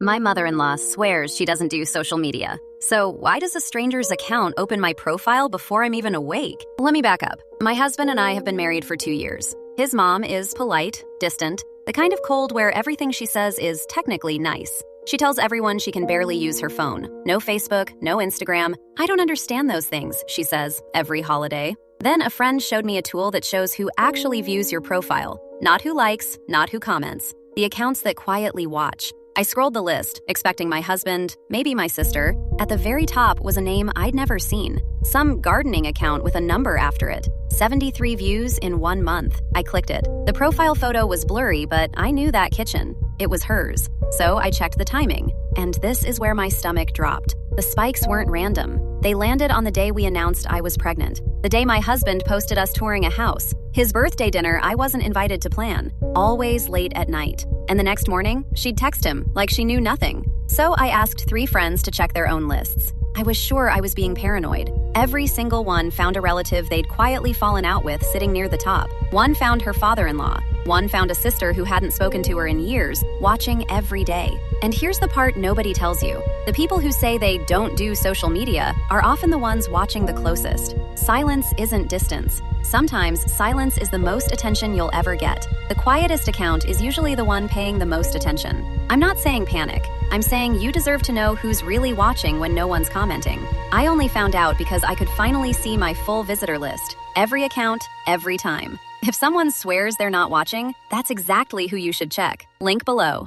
My mother-in-law swears she doesn't do social media. So why does a stranger's account open my profile before I'm even awake? Let me back up. My husband and I have been married for 2 years. His mom is polite, distant, the kind of cold where everything she says is technically nice. She tells everyone she can barely use her phone. No Facebook, no Instagram. I don't understand those things, she says, every holiday. Then a friend showed me a tool that shows who actually views your profile. Not who likes, not who comments. The accounts that quietly watch. I scrolled the list, expecting my husband, maybe my sister. At the very top was a name I'd never seen. Some gardening account with a number after it. 73 views in 1 month. I clicked it. The profile photo was blurry, but I knew that kitchen. It was hers. So I checked the timing. And this is where my stomach dropped. The spikes weren't random. They landed on the day we announced I was pregnant. The day my husband posted us touring a house. His birthday dinner I wasn't invited to plan. Always late at night. And the next morning, she'd text him like she knew nothing. So I asked 3 friends to check their own lists. I was sure I was being paranoid. Every single one found a relative they'd quietly fallen out with sitting near the top. One found her father-in-law. One found a sister who hadn't spoken to her in years, watching every day. And here's the part nobody tells you. The people who say they don't do social media are often the ones watching the closest. Silence isn't distance. Sometimes silence is the most attention you'll ever get. The quietest account is usually the one paying the most attention. I'm not saying panic. I'm saying you deserve to know who's really watching when no one's commenting. I only found out because I could finally see my full visitor list. Every account, every time. If someone swears they're not watching, that's exactly who you should check. Link below.